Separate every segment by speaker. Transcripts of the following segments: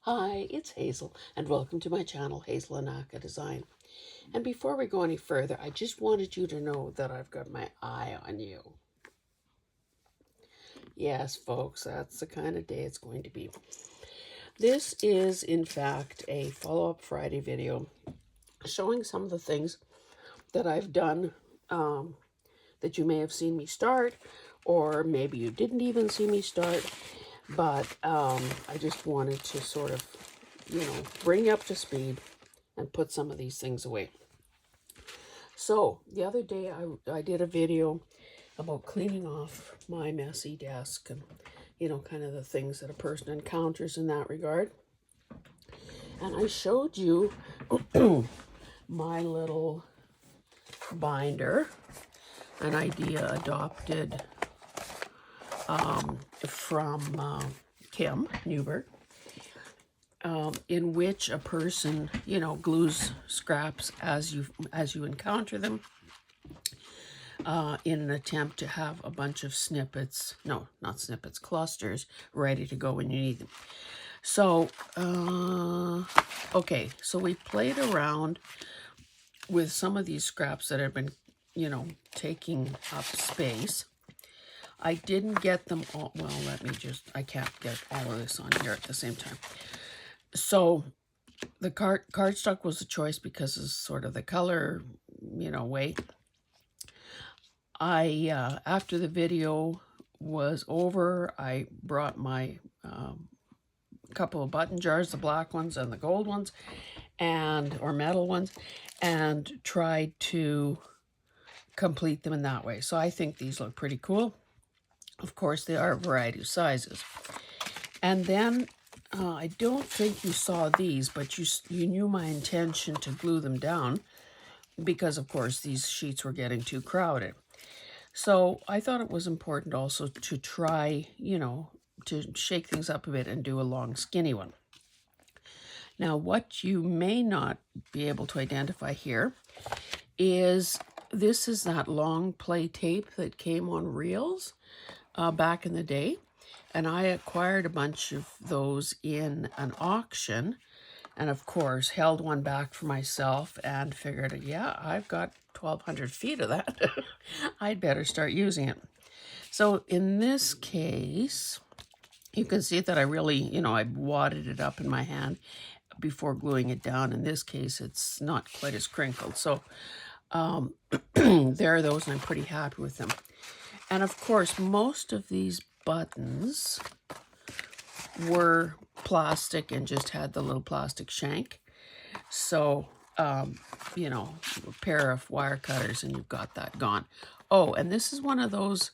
Speaker 1: Hi, it's Hazel, and welcome to my channel, Hazel Anaka Design. And before we go any further, I just wanted you to know that I've got my eye on you. Yes, folks, that's the kind of day it's going to be. This is, in fact, a follow-up Friday video showing some of the things that I've done that you may have seen me start, or maybe you didn't even see me start, but I just wanted to sort of, bring you up to speed and put some of these things away. So the other day I did a video about cleaning off my messy desk and, kind of the things that a person encounters in that regard. And I showed you my little binder, an idea adopted from Kim Newberg, in which a person, glues scraps as you encounter them, in an attempt to have a bunch of snippets, no, not snippets, clusters, ready to go when you need them. So, okay, so we played around with some of these scraps that have been, taking up space. I didn't get them all, well, I can't get all of this on here at the same time. So the cardstock was a choice because of sort of the color, way. After the video was over, I brought my couple of button jars, the black ones and the gold ones, or metal ones, and tried to complete them in that way. So I think these look pretty cool. Of course, they are a variety of sizes. And then I don't think you saw these, but you knew my intention to glue them down because, of course, these sheets were getting too crowded. So I thought it was important also to try, to shake things up a bit and do a long, skinny one. Now, what you may not be able to identify here is this is that long play tape that came on reels back in the day. And I acquired a bunch of those in an auction, and of course held one back for myself and figured, yeah, I've got 1,200 feet of that. I'd better start using it. So in this case, you can see that I really, I wadded it up in my hand before gluing it down. In this case, it's not quite as crinkled. So there are those, and I'm pretty happy with them. And of course, most of these buttons were plastic and just had the little plastic shank. So, a pair of wire cutters and you've got that gone. Oh, and this is one of those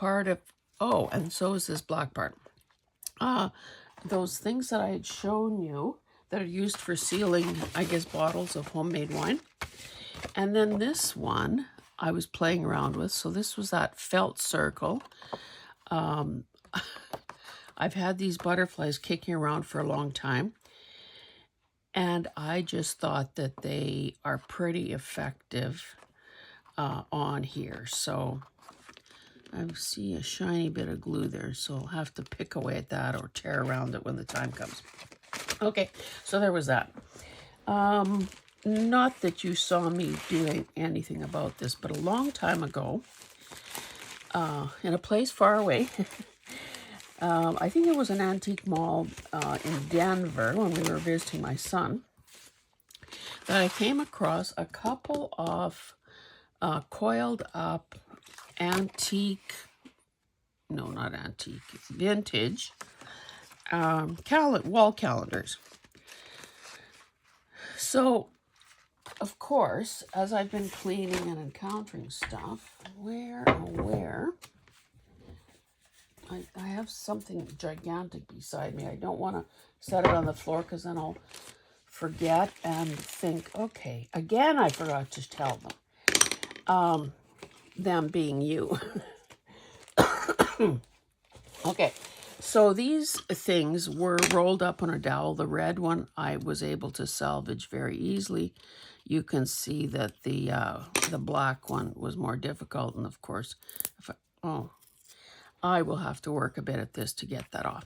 Speaker 1: and so is this black part. Those things that I had shown you that are used for sealing, I guess, bottles of homemade wine. And then this one I was playing around with. So this was that felt circle. I've had these butterflies kicking around for a long time, and I just thought that they are pretty effective on here. So I see a shiny bit of glue there, so I'll have to pick away at that or tear around it when the time comes. Okay, so there was that. Not that you saw me doing anything about this, but a long time ago, in a place far away, I think it was an antique mall in Denver when we were visiting my son, that I came across a couple of coiled up vintage wall calendars. So, of course, as I've been cleaning and encountering stuff, I have something gigantic beside me. I don't want to set it on the floor because then I'll forget and think, okay, again, I forgot to tell them. Them being you. Okay, so these things were rolled up on a dowel. The red one I was able to salvage very easily. You can see that the black one was more difficult, and of course, I will have to work a bit at this to get that off.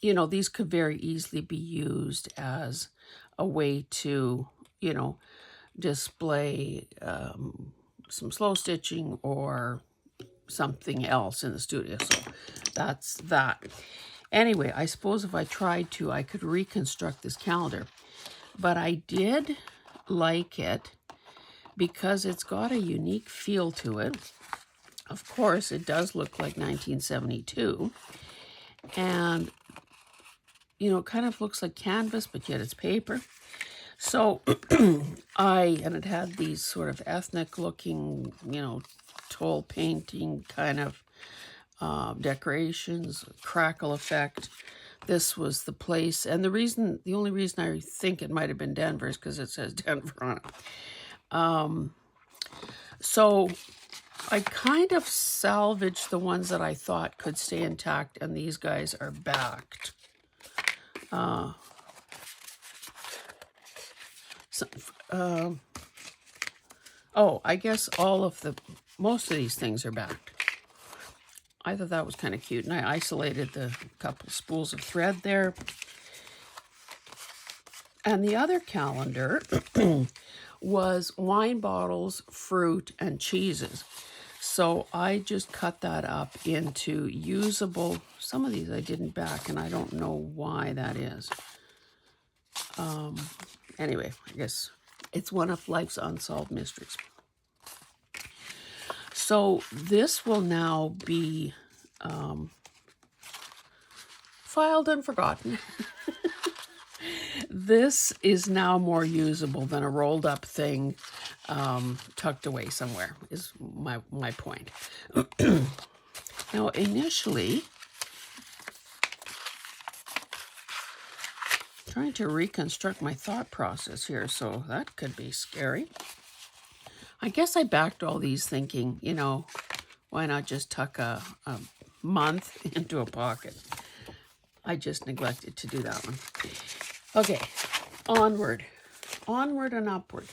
Speaker 1: you know, these could very easily be used as a way to, you know, display some slow stitching or something else in the studio. So that's that. Anyway, I suppose if I tried to, I could reconstruct this calendar. But I did like it because it's got a unique feel to it. Of course, it does look like 1972. And, you know, it kind of looks like canvas, but yet it's paper. So and it had these sort of ethnic looking, you know, toll painting kind of decorations, crackle effect. This was the place. And the only reason I think it might have been Denver is because it says Denver on it. So I kind of salvaged the ones that I thought could stay intact, and these guys are backed. I guess most of these things are backed. I thought that was kind of cute, and I isolated the couple spools of thread there. And the other calendar was wine bottles, fruit, and cheeses. So I just cut that up into usable. Some of these I didn't back, and I don't know why that is. Anyway, I guess it's one of life's unsolved mysteries. So this will now be filed and forgotten. This is now more usable than a rolled up thing tucked away somewhere, is my point. Now, initially, trying to reconstruct my thought process here, so that could be scary. I guess I backed all these thinking, you know, why not just tuck a month into a pocket? I just neglected to do that one. Okay, onward and upward.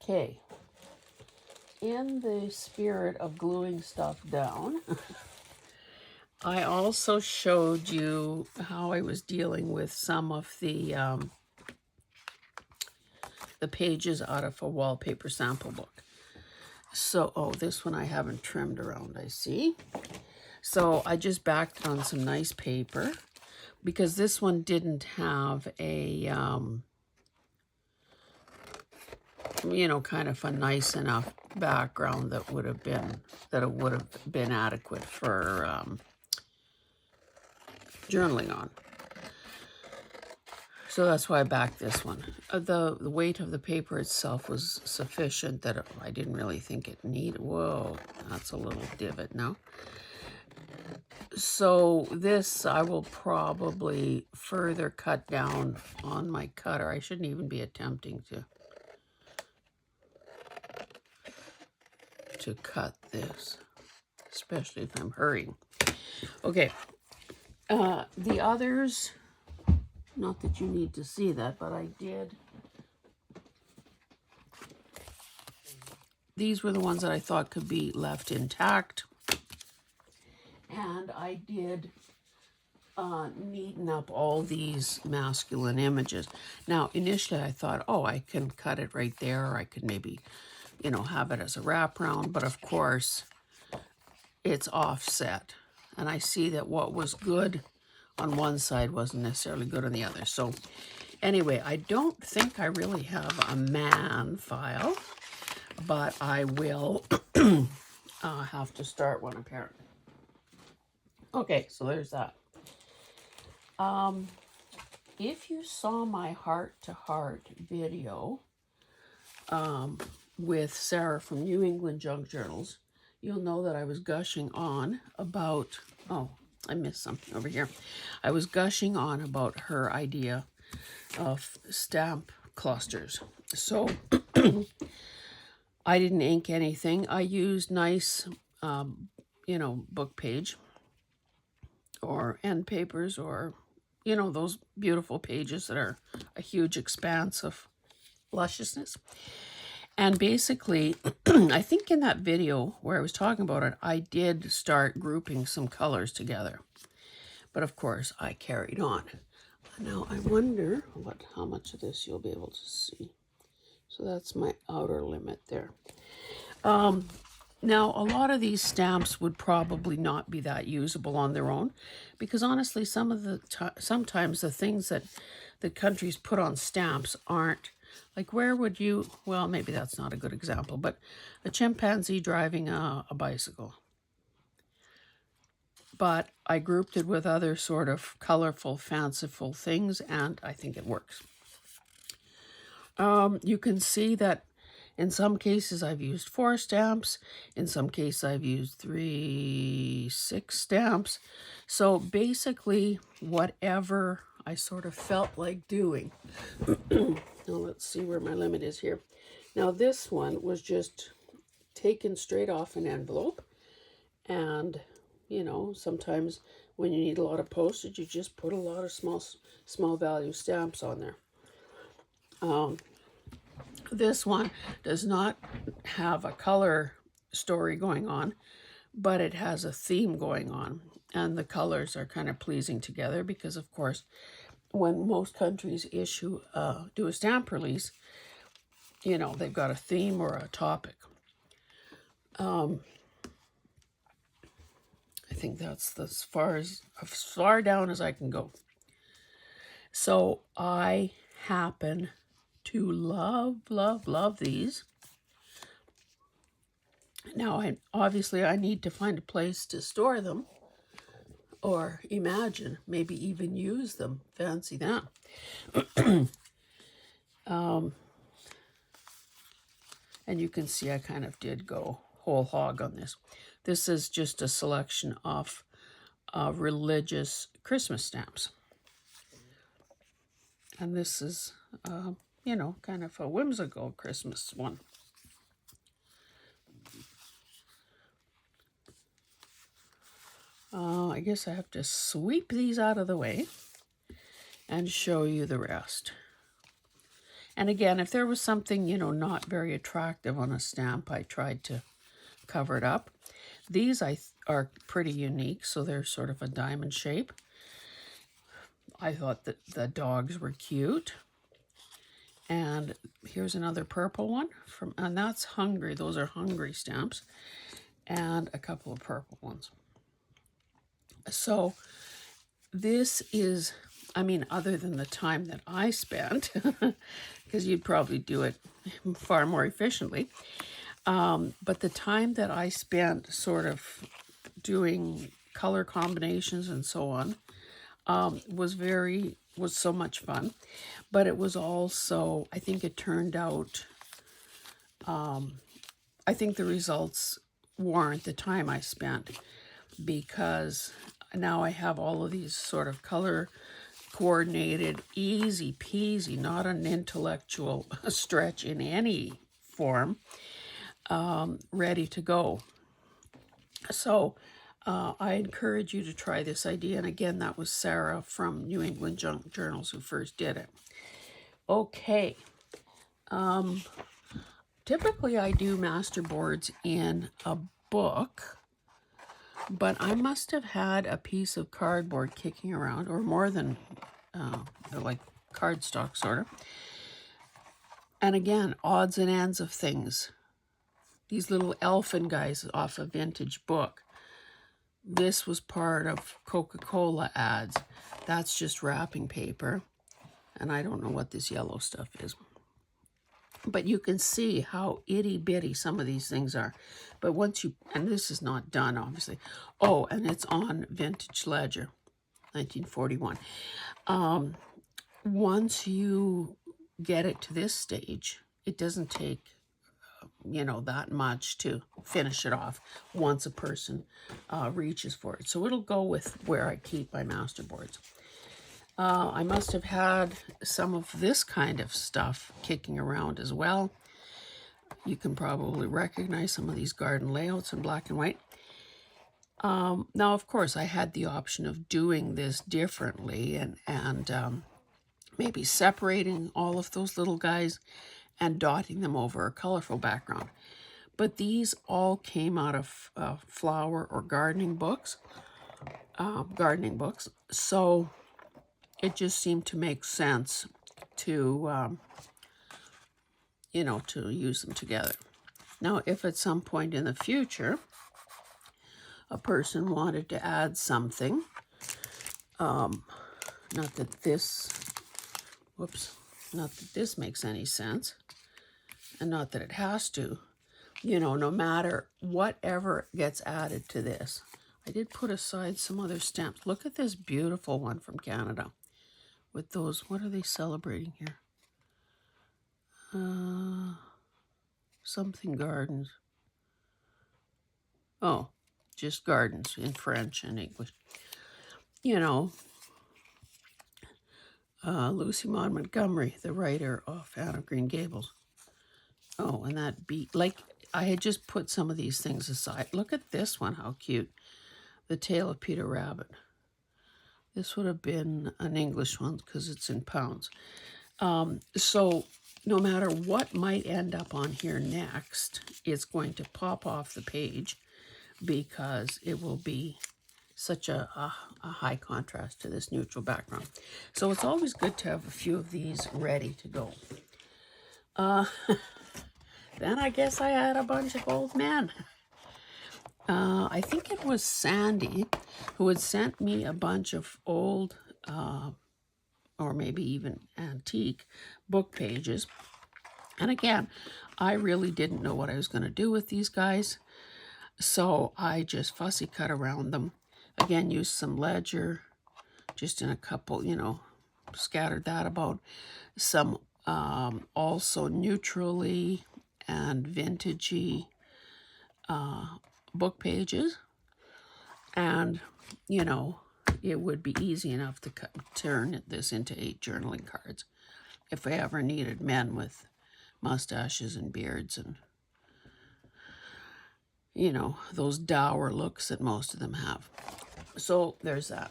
Speaker 1: Okay, in the spirit of gluing stuff down, I also showed you how I was dealing with some of the pages out of a wallpaper sample book. So, this one I haven't trimmed around, I see. So I just backed it on some nice paper because this one didn't have a, you know, kind of a nice enough background that it would have been adequate for journaling on. So that's why I backed this one. The weight of the paper itself was sufficient that I didn't really think it needed. Whoa, that's a little divot now. So this I will probably further cut down on my cutter. I shouldn't even be attempting to cut this, especially if I'm hurrying. Okay, the others, not that you need to see that, but I did. These were the ones that I thought could be left intact. And I did neaten up all these masculine images. Now, initially I thought, I can cut it right there. Or I could maybe, you know, have it as a wraparound. But of course, it's offset. And I see that what was good on one side wasn't necessarily good on the other. So anyway, I don't think I really have a man file, but I will have to start one apparently. Okay, so there's that. If you saw my heart-to-heart video with Sarah from New England Junk Journals, you'll know that I was gushing on about, I missed something over here. I was gushing on about her idea of stamp clusters. So I didn't ink anything. I used nice, you know, book page or end papers, or, you know, those beautiful pages that are a huge expanse of lusciousness. And basically, I think in that video where I was talking about it, I did start grouping some colors together. But of course, I carried on. Now, I wonder how much of this you'll be able to see. So that's my outer limit there. Now, a lot of these stamps would probably not be that usable on their own, because honestly, sometimes the things that the countries put on stamps aren't, like where would you, well, maybe that's not a good example, but a chimpanzee driving a bicycle. But I grouped it with other sort of colorful, fanciful things, and I think it works. You can see that in some cases I've used 4 stamps. In some cases I've used 3, 6 stamps. So basically whatever I sort of felt like doing. Now let's see where my limit is here. Now this one was just taken straight off an envelope. And, you know, sometimes when you need a lot of postage, you just put a lot of small value stamps on there. This one does not have a color story going on, but it has a theme going on. And the colors are kind of pleasing together because, of course, when most countries do a stamp release, you know, they've got a theme or a topic. I think that's as far down as I can go. So I happen to love these. Now, obviously I need to find a place to store them, or imagine, maybe even use them. Fancy that. And you can see I kind of did go whole hog on this. This is just a selection of religious Christmas stamps. And this is, you know, kind of a whimsical Christmas one. I guess I have to sweep these out of the way and show you the rest. And again, if there was something, you know, not very attractive on a stamp, I tried to cover it up. These are pretty unique, so they're sort of a diamond shape. I thought that the dogs were cute. And here's another purple one, and that's hungry. Those are hungry stamps. And a couple of purple ones. So this is, I mean, other than the time that I spent, because you'd probably do it far more efficiently, but the time that I spent sort of doing color combinations and so on was so much fun. But it was also, I think it turned out, I think the results warrant the time I spent, because now I have all of these sort of color coordinated, easy peasy, not an intellectual stretch in any form, ready to go. So I encourage you to try this idea. And again, that was Sarah from New England Junk Journals who first did it. Okay. Typically I do master boards in a book, but I must have had a piece of cardboard kicking around, or more than, like cardstock sort of. And again, odds and ends of things. These little elfin guys off a vintage book. This was part of Coca-Cola ads. That's just wrapping paper. And I don't know what this yellow stuff is. But you can see how itty-bitty some of these things are. But once you, and this is not done, obviously. Oh, and it's on Vintage Ledger, 1941. Once you get it to this stage, it doesn't take, you know, that much to finish it off once a person reaches for it. So it'll go with where I keep my master boards. I must have had some of this kind of stuff kicking around as well. You can probably recognize some of these garden layouts in black and white. Now, of course, I had the option of doing this differently and maybe separating all of those little guys and dotting them over a colorful background. But these all came out of flower or gardening books. So it just seemed to make sense to, you know, to use them together. Now, if at some point in the future a person wanted to add something, not that this makes any sense, and not that it has to, you know, no matter whatever gets added to this. I did put aside some other stamps. Look at this beautiful one from Canada with those, what are they celebrating here? Something gardens. Oh, just gardens in French and English. You know, Lucy Maud Montgomery, the writer of Anne of Green Gables. Oh, and that beat, like, I had just put some of these things aside. Look at this one, how cute. The Tale of Peter Rabbit. This would have been an English one because it's in pounds. So no matter what might end up on here next, it's going to pop off the page because it will be such a high contrast to this neutral background. So it's always good to have a few of these ready to go. Then I guess I had a bunch of old men. I think it was Sandy who had sent me a bunch of old, or maybe even antique, book pages. And again, I really didn't know what I was going to do with these guys, so I just fussy cut around them. Again, used some ledger, just in a couple, you know, scattered that about. Some also neutrally and vintagey book pages. And, you know, it would be easy enough to turn this into 8 journaling cards if I ever needed men with mustaches and beards and, you know, those dour looks that most of them have. So there's that.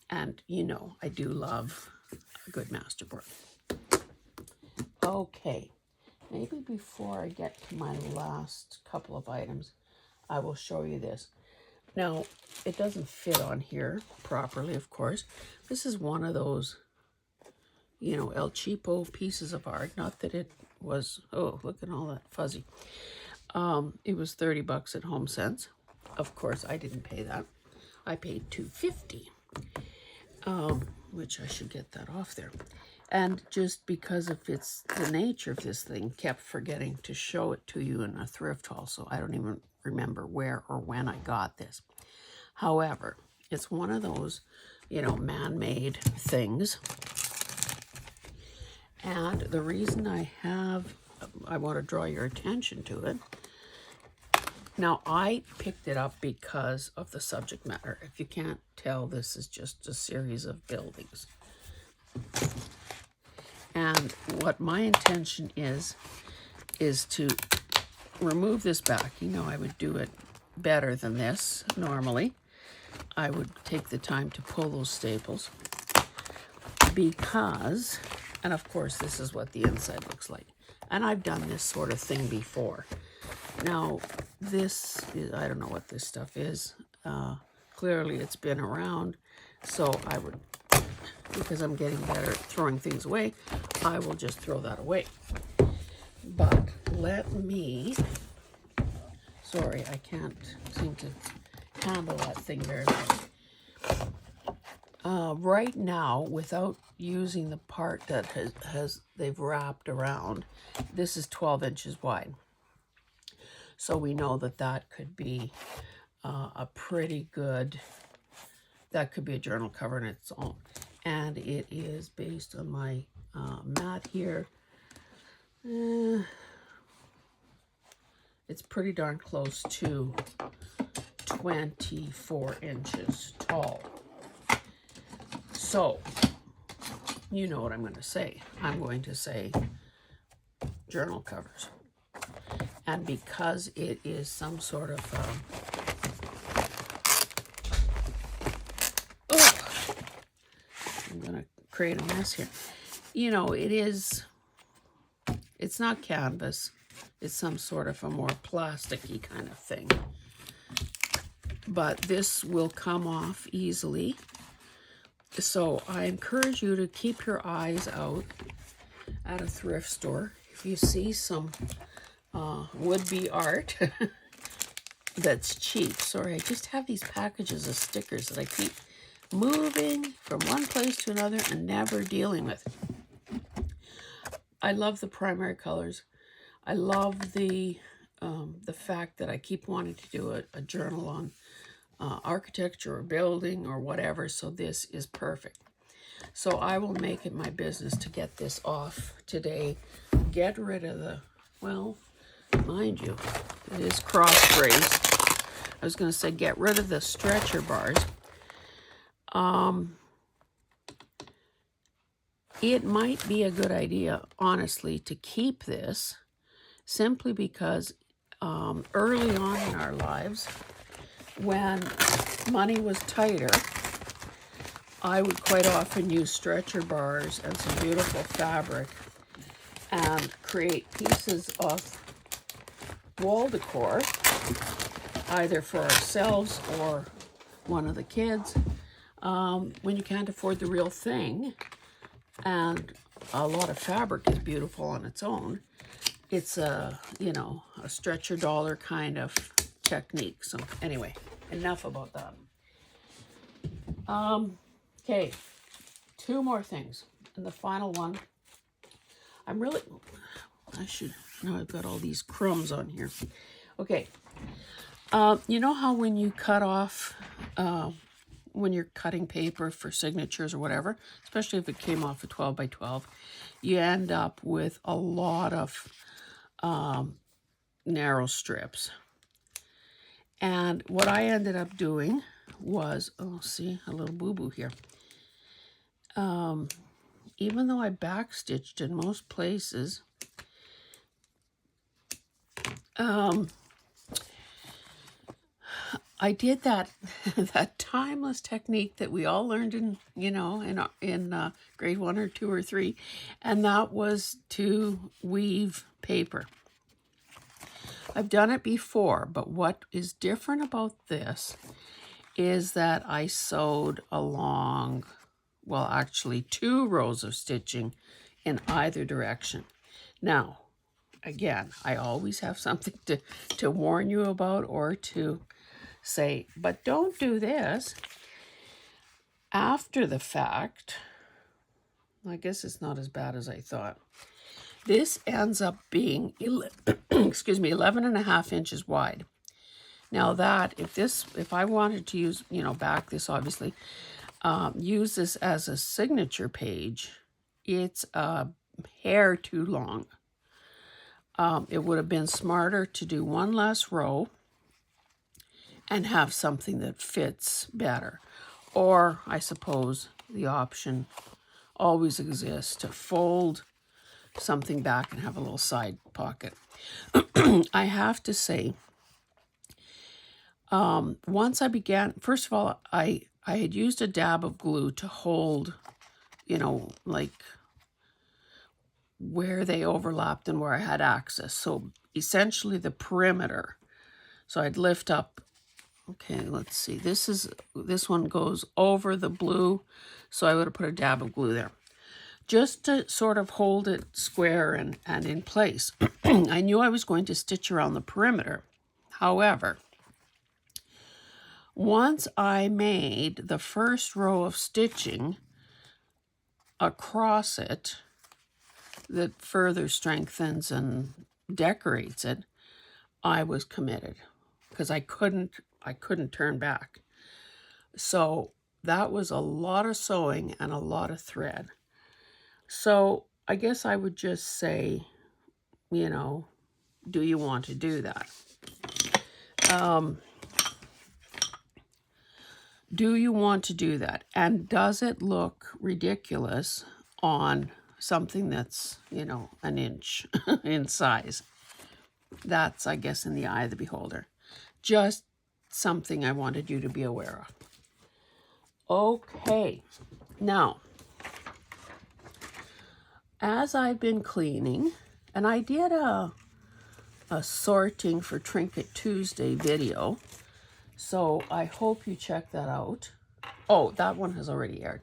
Speaker 1: And, you know, I do love a good masterboard. Okay, maybe before I get to my last couple of items, I will show you this. Now, it doesn't fit on here properly, of course. This is one of those, you know, El Cheapo pieces of art. Not that it was, oh, look at all that fuzzy. It was $30 at Home Sense. Of course, I didn't pay that. I paid $2.50, which I should get that off there. And just because of it's the nature of this thing, kept forgetting to show it to you in a thrift haul, so I don't even remember where or when I got this. However, it's one of those, you know, man-made things. And the reason I want to draw your attention to it. Now, I picked it up because of the subject matter. If you can't tell, this is just a series of buildings. And what my intention is to remove this back. You know, I would do it better than this normally. I would take the time to pull those staples because, and of course, this is what the inside looks like. And I've done this sort of thing before. Now, this is, I don't know what this stuff is. Clearly, it's been around. So I would, because I'm getting better at throwing things away, I will just throw that away. But let me, sorry, I can't seem to handle that thing very well. Right now, without using the part that they've wrapped around, this is 12 inches wide. So we know that could be a pretty good, that could be a journal cover on its own. And it is based on my mat here. It's pretty darn close to 24 inches tall. So, you know what I'm going to say. I'm going to say journal covers. And because it is some sort of, I'm going to create a mess here. You know, it's it's not canvas. It's some sort of a more plasticky kind of thing. But this will come off easily. So I encourage you to keep your eyes out at a thrift store. If you see some would-be art that's cheap. Sorry, I just have these packages of stickers that I keep moving from one place to another and never dealing with. I love the primary colors. I love the fact that I keep wanting to do a journal on architecture or building or whatever, so this is perfect. So I will make it my business to get this off today. Get rid of the, well, mind you, it is cross-braced. I was going to say get rid of the stretcher bars. It might be a good idea, honestly, to keep this simply because early on in our lives, when money was tighter, I would quite often use stretcher bars and some beautiful fabric and create pieces of wall decor, either for ourselves or one of the kids, when you can't afford the real thing. And a lot of fabric is beautiful on its own. It's a, you know, a stretcher dollar kind of technique. So anyway, enough about that. Okay, 2 more things. And the final one, now I've got all these crumbs on here. Okay, you know how when you cut off, when you're cutting paper for signatures or whatever, especially if it came off a 12 by 12, you end up with a lot of narrow strips. And what I ended up doing was, oh, see, a little boo-boo here. Even though I backstitched in most places, I did that that timeless technique that we all learned in, you know, in grade 1 or 2 or 3, and that was to weave paper. I've done it before, but what is different about this is that I sewed along, well, actually 2 rows of stitching in either direction. Now, again, I always have something to warn you about or to say, but don't do this after the fact. I guess it's not as bad as I thought. This ends up being, 11.5 inches wide. Now that, if I wanted to use, you know, back this obviously, use this as a signature page, it's a hair too long. It would have been smarter to do 1 less row and have something that fits better. Or I suppose the option always exists to fold something back and have a little side pocket. I have to say, once I began, first of all, I had used a dab of glue to hold, you know, like where they overlapped and where I had access. So essentially the perimeter. So I'd lift up, okay, let's see, this one goes over the blue, so I would have put a dab of glue there, just to sort of hold it square and in place. I knew I was going to stitch around the perimeter. However, once I made the first row of stitching across it that further strengthens and decorates it, I was committed because I couldn't turn back. So that was a lot of sewing and a lot of thread. So I guess I would just say, you know, do you want to do that? Do you want to do that? And does it look ridiculous on something that's, you know, an inch in size? That's, I guess, in the eye of the beholder. Just something I wanted you to be aware of. Okay, now, as I've been cleaning And I did a sorting for Trinket Tuesday video, so I hope you check that out. Oh, that one has already aired.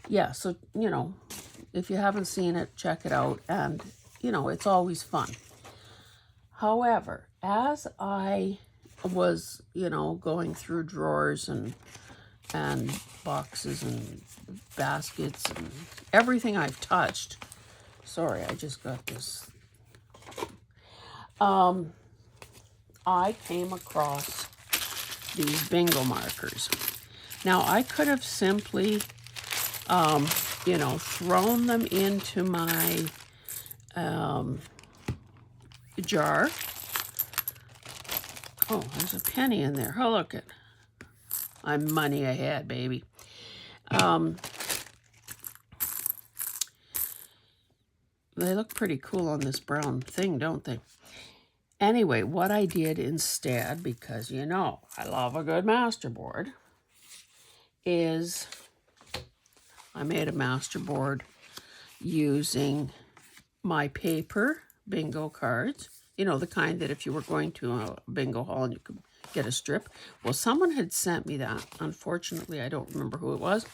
Speaker 1: Yeah, so, you know, if you haven't seen it, check it out, and, you know, it's always fun. However, as I was, you know, going through drawers and boxes and baskets and everything I've touched, sorry, I just got this, I came across these bingo markers. Now, I could have simply, you know, thrown them into my jar. Oh, there's a penny in there. Oh, look it. I'm money ahead, baby. They look pretty cool on this brown thing, don't they? Anyway, what I did instead, because, you know, I love a good masterboard, is I made a masterboard using my paper bingo cards. You know, the kind that if you were going to a bingo hall and you could get a strip. Well, someone had sent me that. Unfortunately, I don't remember who it was.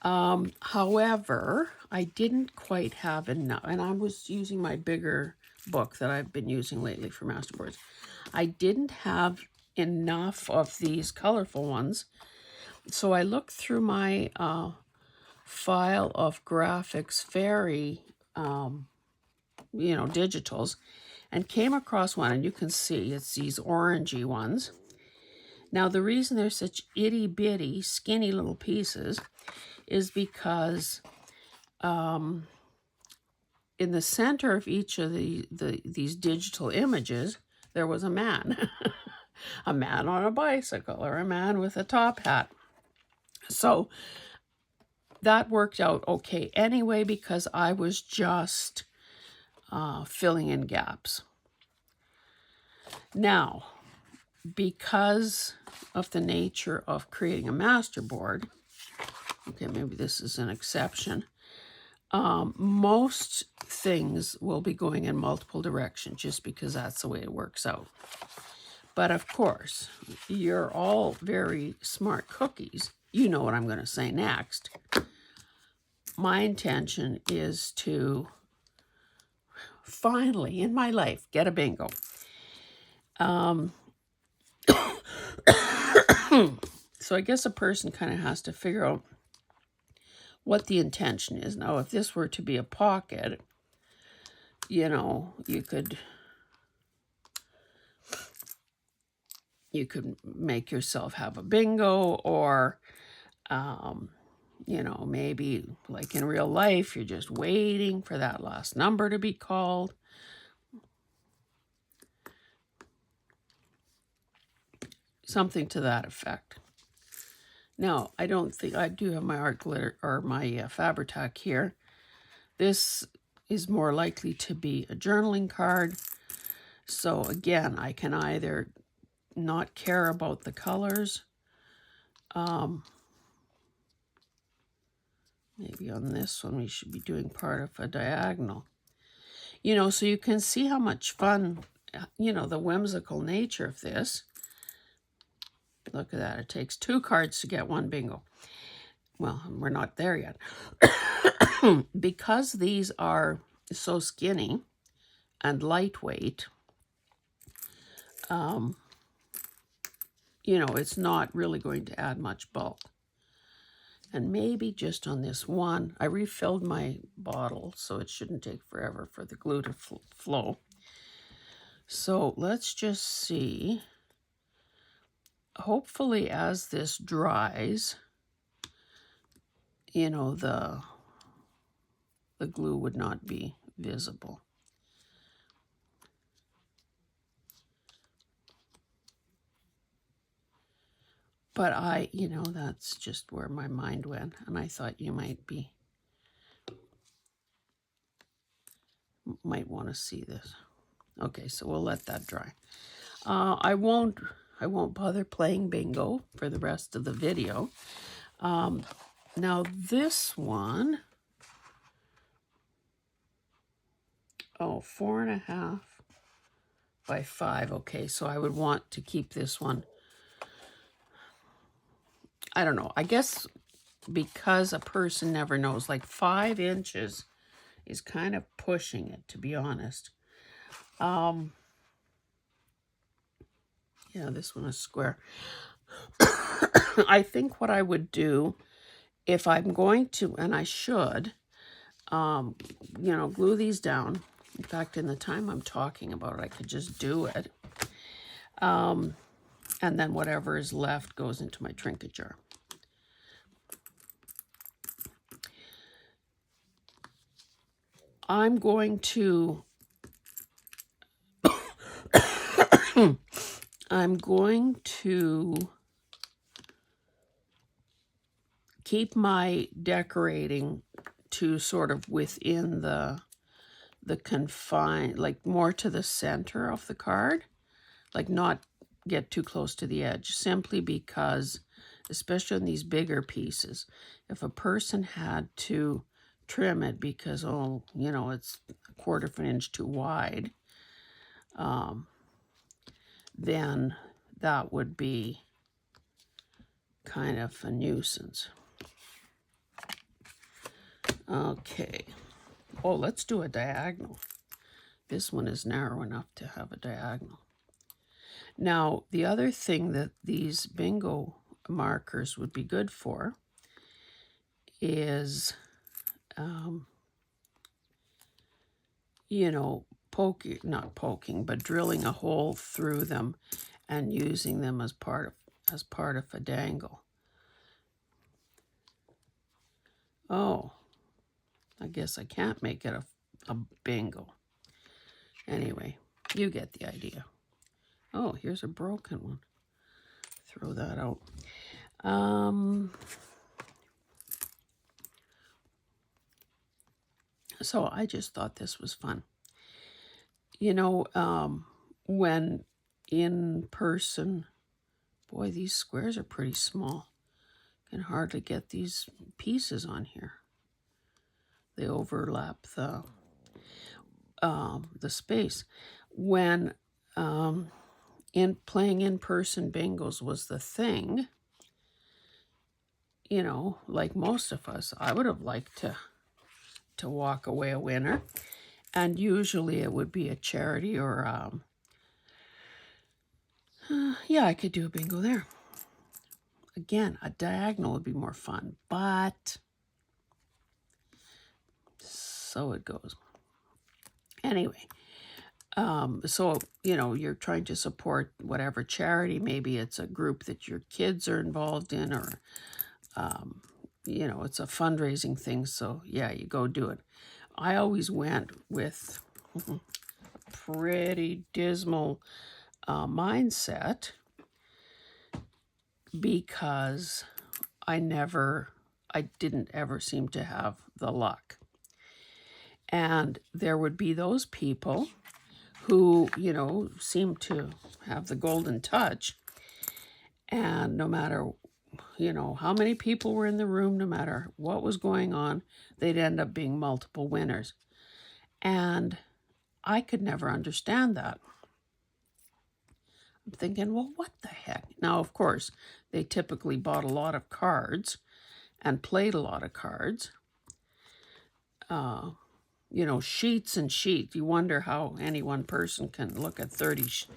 Speaker 1: However, I didn't quite have enough, and I was using my bigger book that I've been using lately for masterboards. I didn't have enough of these colorful ones, so I looked through my file of Graphics Fairy, you know, digitals, and came across one, and you can see it's these orangey ones. Now, the reason they're such itty-bitty, skinny little pieces is because in the center of each of these digital images, there was a man. A man on a bicycle or a man with a top hat. So that worked out okay anyway, because I was just filling in gaps. Now, because of the nature of creating a masterboard, okay, maybe this is an exception, most things will be going in multiple directions just because that's the way it works out. But of course, you're all very smart cookies. You know what I'm going to say next. My intention is to finally, in my life, get a bingo. So I guess a person kind of has to figure out what the intention is. Now, if this were to be a pocket, you know, you could make yourself have a bingo, or, you know, maybe like in real life, you're just waiting for that last number to be called. Something to that effect. Now, I don't think I do have my art glitter or my Fabri-Tac here. This is more likely to be a journaling card. So again, I can either not care about the colors. Maybe on this one we should be doing part of a diagonal. You know, so you can see how much fun, you know, the whimsical nature of this. Look at that. It takes 2 cards to get 1 bingo. Well, we're not there yet. Because these are so skinny and lightweight, you know, it's not really going to add much bulk. And maybe just on this one, I refilled my bottle, so it shouldn't take forever for the glue to flow. So let's just see. Hopefully, as this dries, you know, the glue would not be visible. But you know, that's just where my mind went, and I thought you might want to see this. Okay, so we'll let that dry. I won't bother playing bingo for the rest of the video. Now this one, Oh, 4.5 by 5. Okay, so I would want to keep this one. I don't know. I guess because a person never knows, like 5 inches is kind of pushing it, to be honest. Yeah, this one is square. I think what I would do if I'm going to, and I should, glue these down. In fact, in the time I'm talking about it, I could just do it. And then whatever is left goes into my trinket jar. I'm going to keep my decorating to sort of within the confine, like more to the center of the card, like not get too close to the edge, simply because, especially on these bigger pieces, if a person had to trim it because, it's a 1/4 of an inch too wide, then that would be kind of a nuisance. Okay. Oh, let's do a diagonal. This one is narrow enough to have a diagonal. Now, the other thing that these bingo markers would be good for is, not poking, but drilling a hole through them and using them as part of a dangle. Oh, I guess I can't make it a bingo. Anyway, you get the idea. Oh, here's a broken one. Throw that out. So I just thought this was fun. When in person, boy, these squares are pretty small. Can hardly get these pieces on here. They overlap the space. When playing in-person bingos was the thing, like most of us, I would have liked to walk away a winner. And usually it would be a charity or, I could do a bingo there. Again, a diagonal would be more fun, but so it goes. Anyway, so, you're trying to support whatever charity. Maybe it's a group that your kids are involved in, or, it's a fundraising thing. So, yeah, you go do it. I always went with a pretty dismal mindset because I didn't ever seem to have the luck. And there would be those people who, seemed to have the golden touch. And no matter, how many people were in the room, no matter what was going on, they'd end up being multiple winners. And I could never understand that. I'm thinking, well, what the heck? Now, of course, they typically bought a lot of cards and played a lot of cards. Sheets and sheets. You wonder how any one person can look at 30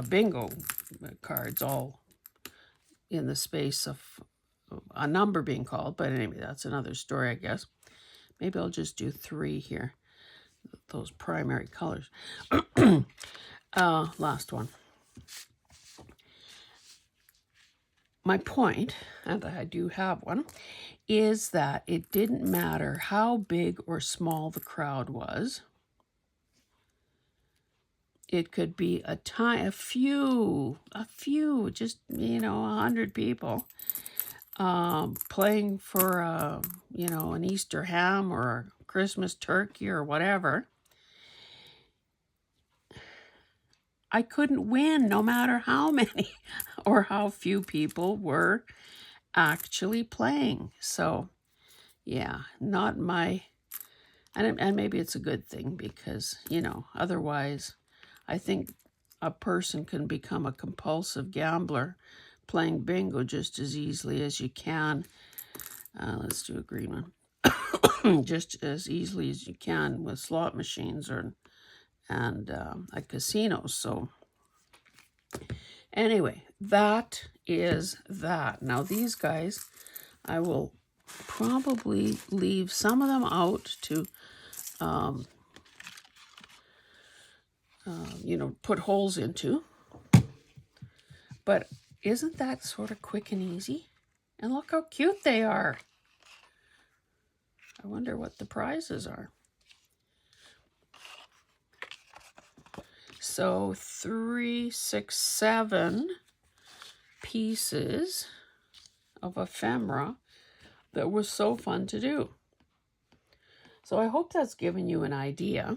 Speaker 1: bingo cards all in the space of a number being called. But anyway, that's another story, I guess. Maybe I'll just do 3 here, those primary colors. Last one. My point, and I do have one, is that it didn't matter how big or small the crowd was. It could be a few, just, 100 people playing for, an Easter ham or a Christmas turkey or whatever. I couldn't win no matter how many or how few people were actually playing. So, yeah, not my And maybe it's a good thing because, you know, otherwise I think a person can become a compulsive gambler playing bingo just as easily as you can. Let's do a green one. Just as easily as you can with slot machines and at casinos. So anyway, that is that. Now these guys, I will probably leave some of them out to, you know, put holes into. But isn't that sort of quick and easy? And look how cute they are. I wonder what the prizes are. So 3, 6, 7 pieces of ephemera that was so fun to do. So I hope that's given you an idea.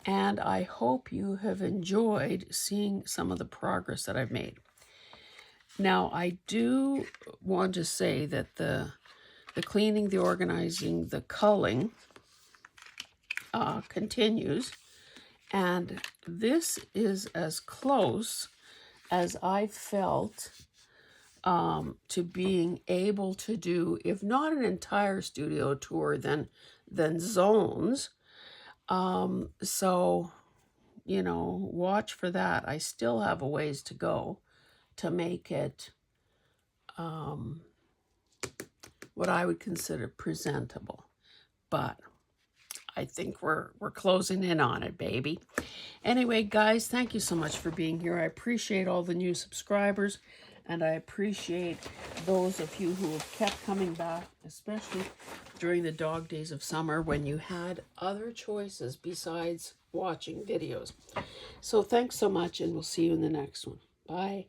Speaker 1: And I hope you have enjoyed seeing some of the progress that I've made. Now, I do want to say that the cleaning, the organizing, the culling continues. And this is as close as I felt to being able to do, if not an entire studio tour, then zones. So, you know, watch for that. I still have a ways to go to make it what I would consider presentable. But I think we're closing in on it, baby. Anyway, guys, thank you so much for being here. I appreciate all the new subscribers, and I appreciate those of you who have kept coming back, especially during the dog days of summer when you had other choices besides watching videos. So thanks so much, and we'll see you in the next one. Bye.